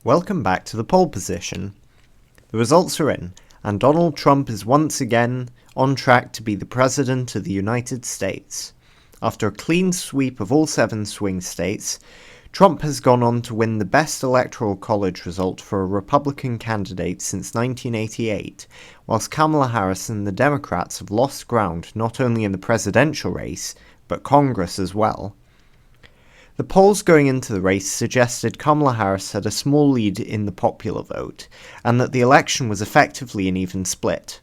Welcome back to the poll position. The results are in, and Donald Trump is once again on track to be the President of the United States. After a clean sweep of all 7 swing states, Trump has gone on to win the best electoral college result for a Republican candidate since 1988, whilst Kamala Harris and the Democrats have lost ground not only in the presidential race, but Congress as well. The polls going into the race suggested Kamala Harris had a small lead in the popular vote, and that the election was effectively an even split.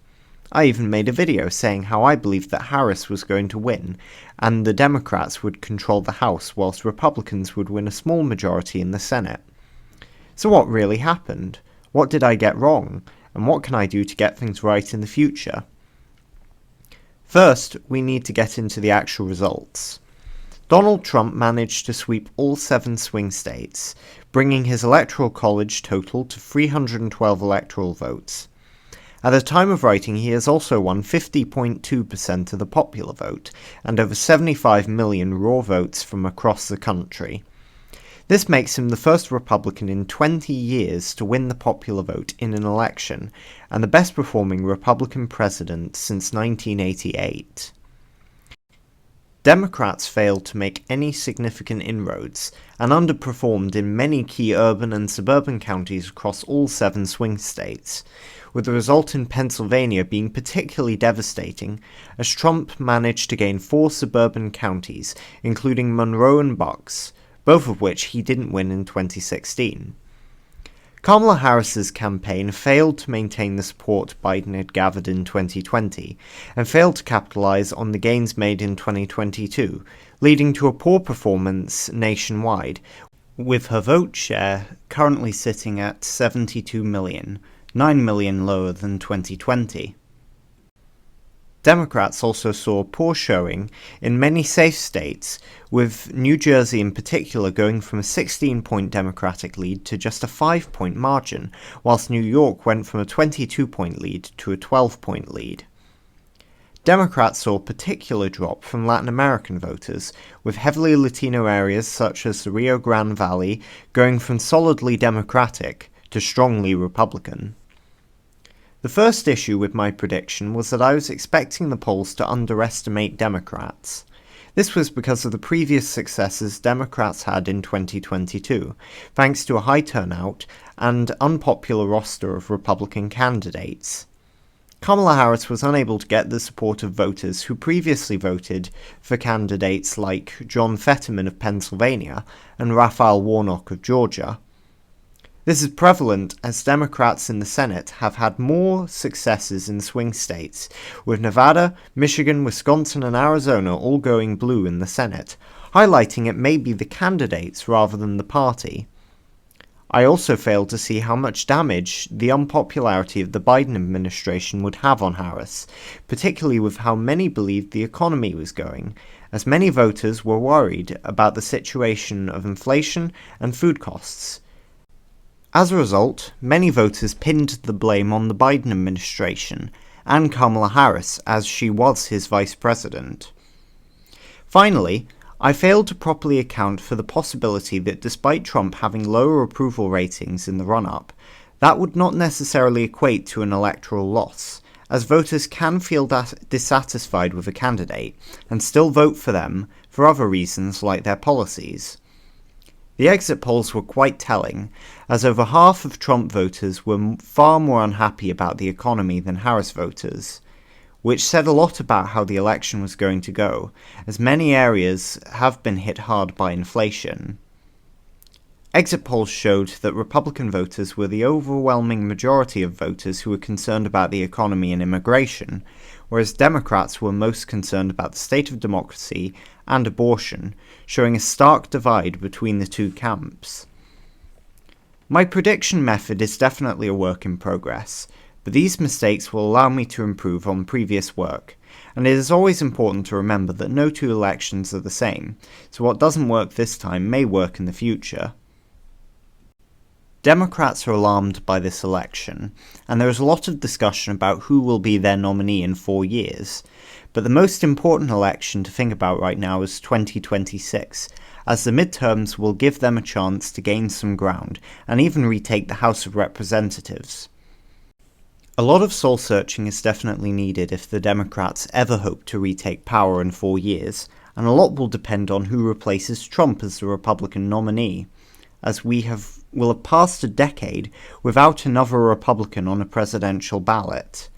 I even made a video saying how I believed that Harris was going to win, and the Democrats would control the House whilst Republicans would win a small majority in the Senate. So what really happened? What did I get wrong? And what can I do to get things right in the future? First, we need to get into the actual results. Donald Trump managed to sweep all 7 swing states, bringing his electoral college total to 312 electoral votes. At the time of writing, he has also won 50.2% of the popular vote, and over 75 million raw votes from across the country. This makes him the first Republican in 20 years to win the popular vote in an election, and the best performing Republican president since 1988. Democrats failed to make any significant inroads, and underperformed in many key urban and suburban counties across all 7 swing states, with the result in Pennsylvania being particularly devastating, as Trump managed to gain 4 suburban counties, including Monroe and Bucks, both of which he didn't win in 2016. Kamala Harris's campaign failed to maintain the support Biden had gathered in 2020, and failed to capitalize on the gains made in 2022, leading to a poor performance nationwide, with her vote share currently sitting at 72 million, 9 million lower than 2020. Democrats also saw a poor showing in many safe states, with New Jersey in particular going from a 16-point Democratic lead to just a 5-point margin, whilst New York went from a 22-point lead to a 12-point lead. Democrats saw a particular drop from Latin American voters, with heavily Latino areas such as the Rio Grande Valley going from solidly Democratic to strongly Republican. The first issue with my prediction was that I was expecting the polls to underestimate Democrats. This was because of the previous successes Democrats had in 2022, thanks to a high turnout and unpopular roster of Republican candidates. Kamala Harris was unable to get the support of voters who previously voted for candidates like John Fetterman of Pennsylvania and Raphael Warnock of Georgia. This is prevalent as Democrats in the Senate have had more successes in swing states, with Nevada, Michigan, Wisconsin, and Arizona all going blue in the Senate, highlighting it may be the candidates rather than the party. I also failed to see how much damage the unpopularity of the Biden administration would have on Harris, particularly with how many believed the economy was going, as many voters were worried about the situation of inflation and food costs. As a result, many voters pinned the blame on the Biden administration, and Kamala Harris, as she was his vice president. Finally, I failed to properly account for the possibility that despite Trump having lower approval ratings in the run-up, that would not necessarily equate to an electoral loss, as voters can feel dissatisfied with a candidate, and still vote for them for other reasons like their policies. The exit polls were quite telling, as over half of Trump voters were far more unhappy about the economy than Harris voters, which said a lot about how the election was going to go, as many areas have been hit hard by inflation. Exit polls showed that Republican voters were the overwhelming majority of voters who were concerned about the economy and immigration, whereas Democrats were most concerned about the state of democracy and abortion, showing a stark divide between the two camps. My prediction method is definitely a work in progress, but these mistakes will allow me to improve on previous work, and it is always important to remember that no 2 elections are the same, so what doesn't work this time may work in the future. Democrats are alarmed by this election, and there is a lot of discussion about who will be their nominee in 4 years. But the most important election to think about right now is 2026, as the midterms will give them a chance to gain some ground and even retake the House of Representatives. A lot of soul-searching is definitely needed if the Democrats ever hope to retake power in 4 years, and a lot will depend on who replaces Trump as the Republican nominee, as will have passed a decade without another Republican on a presidential ballot.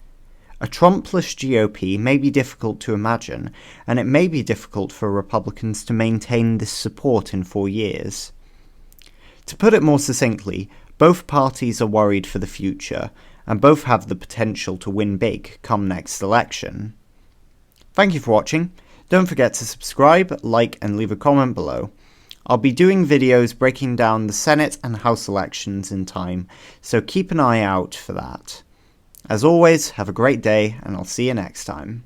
A Trumpless GOP may be difficult to imagine, and it may be difficult for Republicans to maintain this support in 4 years. To put it more succinctly, both parties are worried for the future, and both have the potential to win big come next election. Thank you for watching. Don't forget to subscribe, like, and leave a comment below. I'll be doing videos breaking down the Senate and House elections in time, so keep an eye out for that. As always, have a great day, and I'll see you next time.